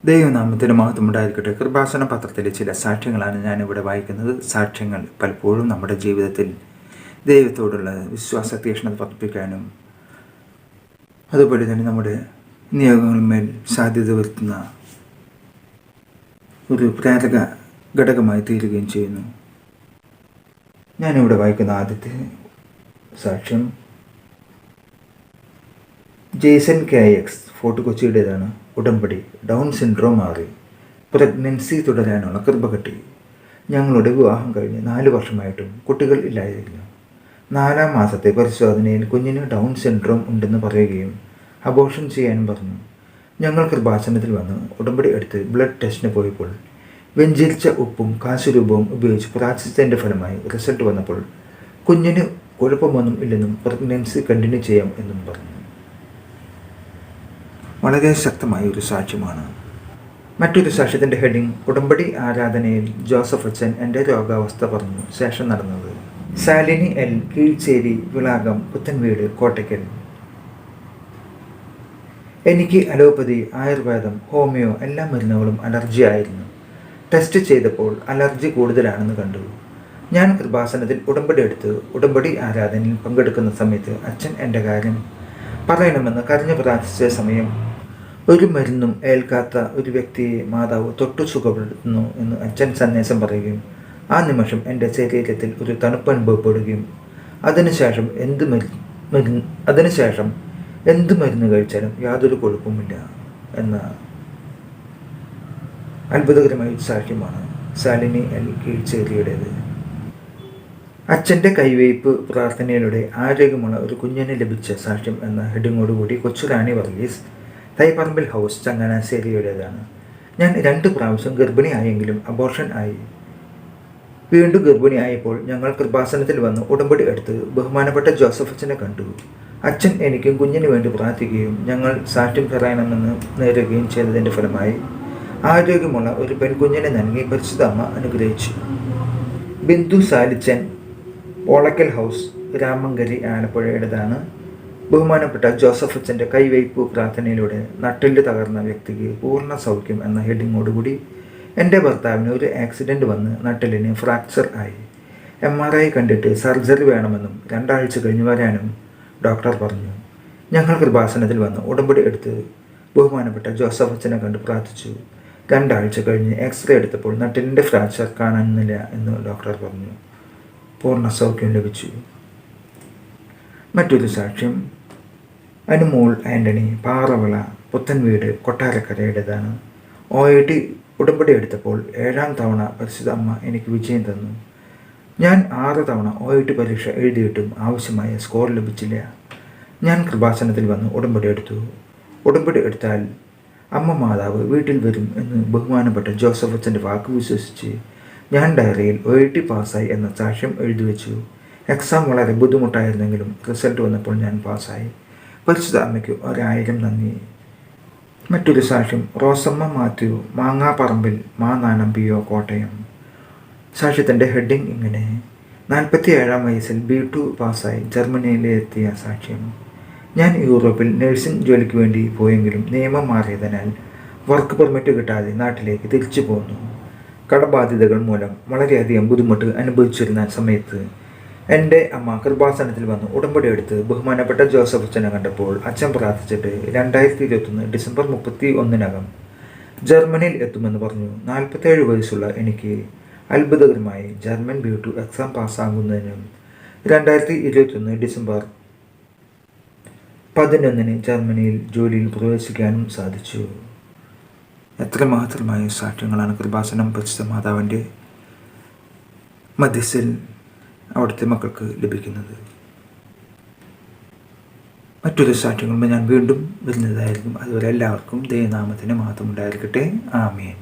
ദൈവനാമത്തിന് മഹത്വമുണ്ടായിരിക്കട്ടെ. കൃപാസന പത്രത്തിലെ ചില സാക്ഷ്യങ്ങളാണ് ഞാനിവിടെ വായിക്കുന്നത്. സാക്ഷ്യങ്ങൾ പലപ്പോഴും നമ്മുടെ ജീവിതത്തിൽ ദൈവത്തോടുള്ള വിശ്വാസ തീക്ഷ്ണത വർദ്ധിപ്പിക്കാനും അതുപോലെ തന്നെ നമ്മുടെ നിയോഗങ്ങളിന്മേൽ സാധ്യത വരുത്തുന്ന ഒരു പ്രേരക ഘടകമായി തീരുകയും ചെയ്യുന്നു. ഞാനിവിടെ വായിക്കുന്ന ആദ്യത്തെ സാക്ഷ്യം ജെയ്സൺ KX, ഫോർട്ട് കൊച്ചിയുടേതാണ്. ഉടമ്പടി. ഡൗൺ സിൻഡ്രോം മാറി പ്രഗ്നൻസി തുടരാനുള്ള കൃപ കിട്ടി. ഞങ്ങളുടെ വിവാഹം കഴിഞ്ഞ് 4 വർഷമായിട്ടും കുട്ടികൾ ഇല്ലായിരുന്നു. 4-ാം മാസത്തെ പരിശോധനയിൽ കുഞ്ഞിന് ഡൗൺ സിൻഡ്രോം ഉണ്ടെന്ന് പറയുകയും അബോർഷൻ ചെയ്യാനും പറഞ്ഞു. ഞങ്ങൾ കൃപാസനത്തിൽ വന്ന് ഉടമ്പടി എടുത്ത് ബ്ലഡ് ടെസ്റ്റിന് പോയപ്പോൾ വെഞ്ചരിച്ച ഉപ്പും കാശുരൂപവും ഉപയോഗിച്ച് പ്രാർത്ഥിച്ചതിൻ്റെ ഫലമായി റിസൾട്ട് വന്നപ്പോൾ കുഞ്ഞിന് കുഴപ്പമൊന്നും ഇല്ലെന്നും പ്രഗ്നൻസി കണ്ടിന്യൂ ചെയ്യാം എന്നും പറഞ്ഞു. വളരെ ശക്തമായ ഒരു സാക്ഷ്യമാണ്. മറ്റൊരു സാക്ഷ്യത്തിൻ്റെ ഹെഡിങ് ഉടമ്പടി ആരാധനയിൽ ജോസഫ് അച്ഛൻ എൻ്റെ രോഗാവസ്ഥ പറഞ്ഞു. ശേഷം നടന്നത്. ശാലിനി L, കീഴ്ച്ചേരി, വിളാകം, പുത്തൻവീട്, കോട്ടയ്ക്കൽ. എനിക്ക് അലോപ്പതി, ആയുർവേദം, ഹോമിയോ എല്ലാ മരുന്നുകളും അലർജി ആയിരുന്നു. ടെസ്റ്റ് ചെയ്തപ്പോൾ അലർജി കൂടുതലാണെന്ന് കണ്ടു. ഞാൻ കൃപാസനത്തിൽ ഉടമ്പടി എടുത്ത് ഉടമ്പടി ആരാധനയിൽ പങ്കെടുക്കുന്ന സമയത്ത് അച്ഛൻ എൻ്റെ കാര്യം പറയണമെന്ന് കരഞ്ഞു പ്രാർത്ഥിച്ച സമയം ഒരു മരുന്നും ഏൽക്കാത്ത ഒരു വ്യക്തിയെ മാതാവ് തൊട്ടു സുഖപ്പെടുത്തുന്നു എന്ന് അച്ഛൻ സന്ദേശം പറയുകയും ആ നിമിഷം എൻ്റെ ശരീരത്തിൽ ഒരു തണുപ്പ് അനുഭവപ്പെടുകയും അതിനുശേഷം എന്ത് മരുന്ന് കഴിച്ചാലും യാതൊരു കുഴപ്പമില്ല എന്ന അത്ഭുതകരമായ ഒരു സാക്ഷ്യമാണ് ശാലിനി L, കീഴ്ച്ചേരിയുടേത്. അച്ഛൻ്റെ കൈവയ്പ് പ്രാർത്ഥനയിലൂടെ ആരോഗ്യമുള്ള ഒരു കുഞ്ഞിന് ലഭിച്ച സാക്ഷ്യം എന്ന ഹെഡിങ്ങോടുകൂടി കൊച്ചുറാണി വർഗീസ്, തൈപ്പറമ്പിൽ ഹൗസ്, ചങ്ങനാശ്ശേരിയുടേതാണ്. ഞാൻ 2 പ്രാവശ്യം ഗർഭിണിയായെങ്കിലും അബോർഷൻ ആയി. വീണ്ടും ഗർഭിണിയായപ്പോൾ ഞങ്ങൾ കൃപാസനത്തിൽ വന്ന് ഉടമ്പടി എടുത്ത് ബഹുമാനപ്പെട്ട ജോസഫ് അച്ഛനെ കണ്ടു. അച്ഛൻ എനിക്കും കുഞ്ഞിന് വേണ്ടി പ്രാർത്ഥിക്കുകയും ഞങ്ങൾ സാക്ഷ്യം പറയണമെന്ന് നേരുകയും ചെയ്തതിൻ്റെ ഫലമായി ആരോഗ്യമുള്ള ഒരു പെൺകുഞ്ഞിനെ നൽകി പരിശുദ്ധ അമ്മ അനുഗ്രഹിച്ചു. ബിന്ദു സാലിച്ചൻ, ഓളക്കൽ ഹൗസ്, രാമങ്കരി, ആലപ്പുഴയുടേതാണ്. ബഹുമാനപ്പെട്ട ജോസഫ് അച്ഛൻ്റെ കൈവയ്പ് പ്രാർത്ഥനയിലൂടെ നട്ടെല്ല് തകർന്ന വ്യക്തിക്ക് പൂർണ്ണ സൗഖ്യം എന്ന ഹെഡിങ്ങോടുകൂടി എൻ്റെ ഭർത്താവിന് ഒരു ആക്സിഡൻറ്റ് വന്ന് നട്ടെല്ലിന് ഫ്രാക്ചർ ആയി. MRI കണ്ടിട്ട് സർജറി വേണമെന്നും 2 ആഴ്ച കഴിഞ്ഞ് വരാനും ഡോക്ടർ പറഞ്ഞു. ഞങ്ങൾ കൃപാസനത്തിൽ വന്ന് ഉടമ്പടി എടുത്ത് ബഹുമാനപ്പെട്ട ജോസഫ് അച്ഛനെ കണ്ട് പ്രാർത്ഥിച്ചു. 2 ആഴ്ച കഴിഞ്ഞ് എക്സ്റേ എടുത്തപ്പോൾ നട്ടെല്ലിൻ്റെ ഫ്രാക്ചർ കാണുന്നില്ല എന്ന് ഡോക്ടർ പറഞ്ഞു. പൂർണ്ണ സൗഖ്യം ലഭിച്ചു. മറ്റൊരു സാക്ഷ്യം അനുമോൾ ആൻ്റണി, പാറവിള, പുത്തൻവീട്, കൊട്ടാരക്കരയുടേതാണ്. OIT ഉടമ്പടി എടുത്തപ്പോൾ 7-ാം തവണ പരിശുദ്ധ അമ്മ എനിക്ക് വിജയം തന്നു. ഞാൻ 6 തവണ OIT പരീക്ഷ എഴുതിയിട്ടും ആവശ്യമായ സ്കോർ ലഭിച്ചില്ല. ഞാൻ കൃപാസനത്തിൽ വന്ന് ഉടമ്പടി എടുത്തു. ഉടമ്പടി എടുത്താൽ അമ്മ മാതാവ് വീട്ടിൽ വരും എന്ന് ബഹുമാനപ്പെട്ട ജോസഫ് അച്ഛൻ്റെ വാക്ക് വിശ്വസിച്ച് ഞാൻ ഡയറിയിൽ OIT പാസ്സായി എന്ന സാക്ഷ്യം എഴുതി വെച്ചു. എക്സാം വളരെ ബുദ്ധിമുട്ടായിരുന്നെങ്കിലും റിസൾട്ട് വന്നപ്പോൾ ഞാൻ പാസ്സായി. പരിശുദ്ധ അമ്മയ്ക്ക് 1000 നന്ദി. മറ്റൊരു സാക്ഷ്യം റോസമ്മ മാത്യു, മാങ്ങാപ്പറമ്പിൽ, മാനാനം PO, കോട്ടയം. സാക്ഷ്യത്തിൻ്റെ ഹെഡിങ് ഇങ്ങനെ. 47-ാം വയസ്സിൽ B2 പാസ്സായി ജർമ്മനിയിലെത്തിയ സാക്ഷ്യം. ഞാൻ യൂറോപ്പിൽ നഴ്സിംഗ് ജോലിക്ക് വേണ്ടി പോയെങ്കിലും നിയമം മാറിയതിനാൽ വർക്ക് പെർമിറ്റ് കിട്ടാതെ നാട്ടിലേക്ക് തിരിച്ചു പോന്നു. കടബാധ്യതകൾ മൂലം വളരെയധികം ബുദ്ധിമുട്ട് അനുഭവിച്ചിരുന്ന സമയത്ത് എൻ്റെ അമ്മ കൃപാസനത്തിൽ വന്ന് ഉടമ്പടി എടുത്ത് ബഹുമാനപ്പെട്ട ജോസഫ് അച്ഛനെ കണ്ടപ്പോൾ അച്ഛൻ പ്രാർത്ഥിച്ചിട്ട് 2021 ഡിസംബർ 31-നകം ജർമ്മനിയിൽ എത്തുമെന്ന് പറഞ്ഞു. 47 വയസ്സുള്ള എനിക്ക് അത്ഭുതകരമായി ജർമ്മൻ B2 എക്സാം പാസ്സാകുന്നതിനും 2021 ഡിസംബർ 11-ന് ജർമ്മനിയിൽ ജോലിയിൽ പ്രവേശിക്കാനും സാധിച്ചു. എത്ര മഹത്തരമായ സാക്ഷ്യങ്ങളാണ് കൃപാസനം പരിശുദ്ധ മാതാവിൻ്റെ മധ്യസ്ഥൽ അവിടുത്തെ മക്കൾക്ക് ലഭിക്കുന്നത്. മറ്റൊരു സാക്ഷ്യങ്ങളുമ്പോൾ ഞാൻ വീണ്ടും വരുന്നതായിരിക്കും. അതുവരെ എല്ലാവർക്കും ദൈവനാമത്തിന് മഹത്വം ഉണ്ടായിരിക്കട്ടെ. ആമേൻ.